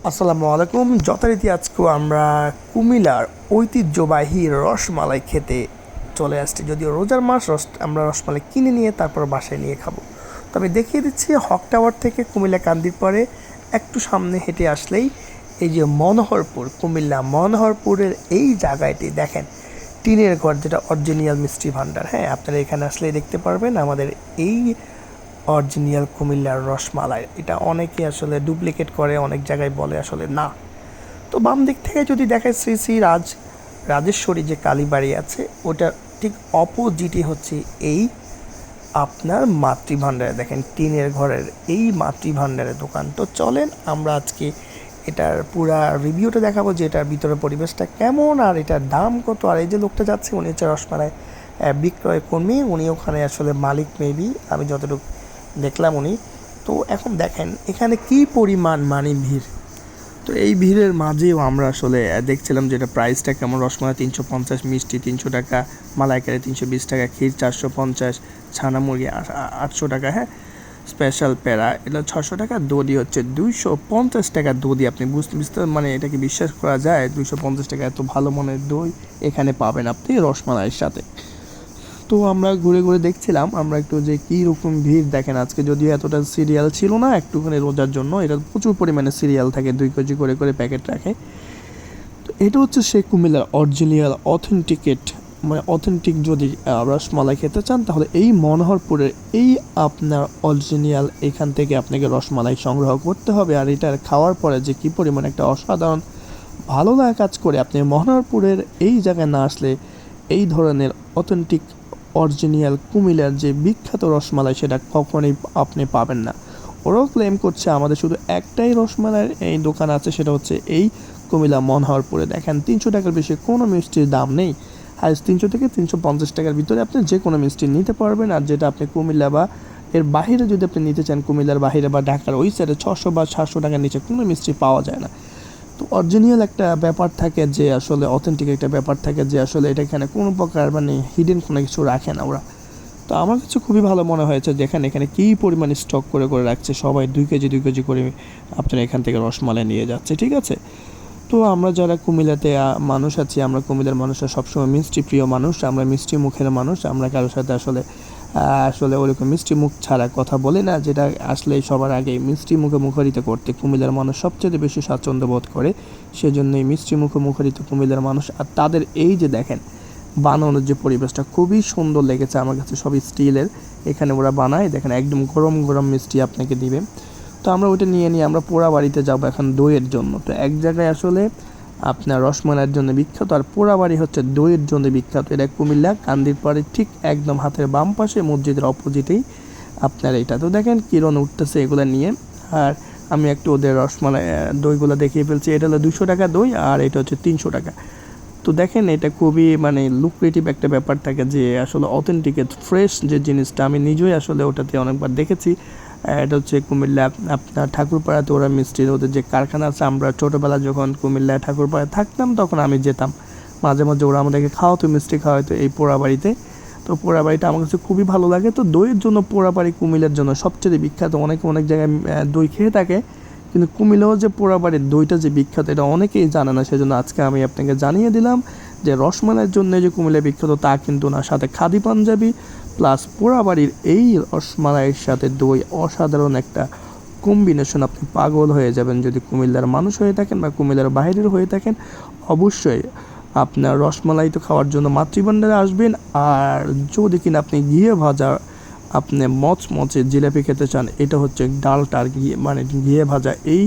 আসসালামু আলাইকুম। যথারীতি আজকেও আমরা কুমিল্লার ঐতিহ্যবাহী রসমালাই খেতে চলে আসছি। যদিও রোজার মাস, আমরা রসমালাই কিনে নিয়ে তারপর বাসায় নিয়ে খাবো। তো আমি দেখিয়ে দিচ্ছি, হক টাওয়ার থেকে কুমিল্লা কান্দির পরে একটু সামনে হেঁটে আসলেই এই যে মনোহরপুর, কুমিল্লা মনোহরপুরের এই জায়গাটি দেখেন, টিনের ঘর, যেটা অরিজিনাল মিষ্টি ভাণ্ডার। হ্যাঁ, আপনারা এখানে আসলেই দেখতে পারবেন আমাদের এই অরিজিনাল কুমিল্লার রসমালাই। এটা অনেকে আসলে ডুপ্লিকেট করে, অনেক জায়গায় বলে আসলে না। তো বাম দিক থেকে যদি দেখায় শ্রী শ্রী রাজেশ্বরী যে কালীবাড়ি আছে, ওটা ঠিক অপোজিটই হচ্ছে এই আপনার মাতৃভাণ্ডারে। দেখেন টিনের ঘরের এই মাতৃভাণ্ডারের দোকান। তো চলেন আমরা আজকে এটার পুরা রিভিউটা দেখাবো, যে এটার ভিতরে পরিবেশটা কেমন আর এটার দাম কত। আর এই যে লোকটা যাচ্ছে, উনি হচ্ছে রসমালাই বিক্রয় কর্মী, উনি ওখানে আসলে মালিক মেবি, আমি যতটুকু দেখলাম উনি। তো এখন দেখেন এখানে কি পরিমাণ ভিড়। তো এই ভিড়ের মাঝেও আমরা আসলে দেখছিলাম যে এটা প্রাইসটা কেমন। রসমালাই 350, মিষ্টি 300 টাকা, মালাইকারি 320 টাকা, ক্ষীর 450, ছানা মুরগি 800 টাকা, হ্যাঁ, স্পেশাল প্যারা এটা 600 টাকা, দধি হচ্ছে 250 টাকা। দধি আপনি বুঝতে মানে এটা কি বিশ্বাস করা যায়? 250 টাকা এত ভালো মানের দই এখানে পাবেন আপনি রসমালাইয়ের সাথে। তো আমরা ঘুরে ঘুরে দেখছিলাম আমরা একটু যে কী রকম ভিড়। দেখেন আজকে যদিও এতটা সিরিয়াল ছিল না, একটুখানি রোজার জন্য এটা প্রচুর পরিমাণে সিরিয়াল থাকে, 2 কেজি করে করে প্যাকেট রাখে। তো এটা হচ্ছে সেই কুমিল্লার অরিজিনাল মানে অথেন্টিক যদি রসমালাই খেতে চান, তাহলে এই মনোহরপুরের এই আপনার অরিজিনাল এখান থেকে আপনাকে রসমালাই সংগ্রহ করতে হবে। আর এটা খাওয়ার পরে যে কী পরিমাণ একটা অসাধারণ ভালো লাগা কাজ করে, আপনি মনোহরপুরের এই জায়গায় না আসলে এই ধরনের অথেন্টিক অরিজিনাল কুমিল্লার যে বিখ্যাত রসমালাই সেটা কখনোই আপনি পাবেন না। ওরাও ক্লেম করছে আমাদের শুধু একটাই রসমালাইয়ের এই দোকান আছে, সেটা হচ্ছে এই কুমিল্লা মনোহরপুরে। দেখেন 300 টাকার বেশি কোনো মিষ্টির দাম নেই। হাইস্ট 300 থেকে 350 টাকার ভিতরে আপনি যে কোনো মিষ্টি নিতে পারবেন। আর যেটা আপনি কুমিল্লা বা এর বাইরে যদি আপনি নিতে চান, কুমিল্লার বাইরে বা ঢাকার ওই সাইডে 600 বা 700 টাকার নিচে কোনো মিষ্টি পাওয়া যায় না। তো অরিজিনাল একটা ব্যাপার থাকে যে আসলে অথেন্টিক একটা ব্যাপার থাকে যে আসলে এটা এখানে কোনো প্রকার মানে হিডেন কোনো কিছু রাখে না ওরা। তো আমার কাছে খুবই ভালো মনে হয়েছে যেখানে এখানে কী পরিমাণে স্টক করে করে রাখছে, সবাই 2 কেজি 2 কেজি করে আপনারা এখান থেকে রসমালাই নিয়ে যাচ্ছে, ঠিক আছে। তো আমরা যারা কুমিল্লাতে মানুষ আছি, আমরা কুমিল্লার মানুষরা সবসময় মিষ্টি প্রিয় মানুষ, আমরা মিষ্টি মুখের মানুষ। আমরা কারোর সাথে আসলে ওরকম মিষ্টি মুখ ছাড়া কথা বলি না, যেটা আসলে সবার আগে মিষ্টি মুখে মুখরিত করতে কুমিল্লার মানুষ সবচেয়ে বেশি স্বাচ্ছন্দ্য বোধ করে। সেজন্যই মিষ্টি মুখে মুখরিত কুমিল্লার মানুষ। আর তাদের এই যে দেখেন বানানোর যে পরিবেশটা খুবই সুন্দর লেগেছে আমার কাছে, সবই স্টিলের এখানে ওরা বানায়। দেখেন একদম গরম গরম মিষ্টি আপনাকে দিবে। তো আমরা ওইটা নিয়ে আমরা পোড়া বাড়িতে যাবো এখন দইয়ের জন্য। তো এক জায়গায় আসলে আপনার রসমালাইয়ের জন্য বিখ্যাত, আর পোড়াবাড়ি হচ্ছে দইয়ের জন্য বিখ্যাত। এটা কুমিল্লা কান্দির পরে ঠিক একদম হাতের বাম পাশে মসজিদের অপোজিটেই আপনার এটা। তো দেখেন কিরণ উঠতেছে এগুলো নিয়ে। আর আমি একটু ওদের রসমালাই দইগুলো দেখিয়ে ফেলছি। এটা হলো 200 টাকা দই, আর এটা হচ্ছে 300 টাকা। তো দেখেন এটা খুবই মানে লুক্রেটিভ একটা ব্যাপার থাকে যে আসলে অথেন্টিক ফ্রেশ যে জিনিসটা, আমি নিজেই আসলে ওটাতে অনেকবার দেখেছি। এটা হচ্ছে কুমিল্লা আপনার ঠাকুরপাড়াতে ওরা মিষ্টির ওদের যে কারখানা আছে। আমরা ছোটোবেলা যখন কুমিল্লা ঠাকুরপাড়ায় থাকতাম তখন আমি যেতাম, মাঝে মাঝে ওরা আমাদেরকে খাওয়াতো, মিষ্টি খাওয়াতো এই পোড়াবাড়িতে। তো পোড়াবাড়িটা আমার কাছে খুবই ভালো লাগে। তো দইয়ের জন্য পোড়াবাড়ি কুমিল্লার জন্য সবচেয়ে বিখ্যাত। অনেক জায়গায় দই খেয়ে থাকে, কিন্তু কুমিল্লাও যে পোড়াবাড়ির দইটা যে বিখ্যাত এটা অনেকেই জানে না। সেজন্য আজকে আমি আপনাকে জানিয়ে দিলাম যে রসমালাইয়ের জন্য যে কুমিল্লা বিখ্যাত তা কিন্তু না, সাথে খাদি পাঞ্জাবি প্লাস পোড়াবাড়ির এই রসমালাইয়ের সাথে দই অসাধারণ একটা কম্বিনেশন। আপনি পাগল হয়ে যাবেন যদি কুমিল্লার মানুষ হয়ে থাকেন বা কুমিল্লার বাইরের হয়ে থাকেন। অবশ্যই আপনার রসমালাই তো খাওয়ার জন্য মাতৃভাণ্ডারে আসবেন। আর যদি কিনা আপনি ঘিয়ে ভাজা আপনি মচমচে জিলাপি খেতে চান, এটা হচ্ছে ডালটার মানে ঘিয়ে ভাজা এই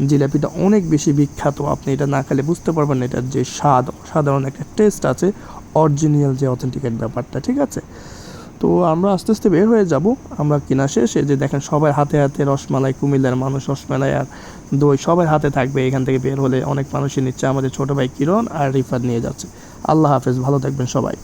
জিলাপিটা অনেক বেশি বিখ্যাত। আপনি এটা না খেলে বুঝতে পারবেন না এটার যে স্বাদ, অসাধারণ একটা টেস্ট আছে, অরিজিনাল যে অথেন্টিকেট ব্যাপারটা, ঠিক আছে। তো আমরা আস্তে আস্তে বের হয়ে যাব। আমরা কিনা শেষে যে দেখেন সবার হাতে হাতে রসমালাই, কুমিল্লার মানুষ রসমালাই আর দই সবার হাতে থাকবে। এখান থেকে বের হলে অনেক মানুষই নিচ্ছে। আমাদের ছোটো ভাই কিরণ আর রিফাত নিয়ে যাচ্ছে। আল্লাহ হাফেজ, ভালো থাকবেন সবাই।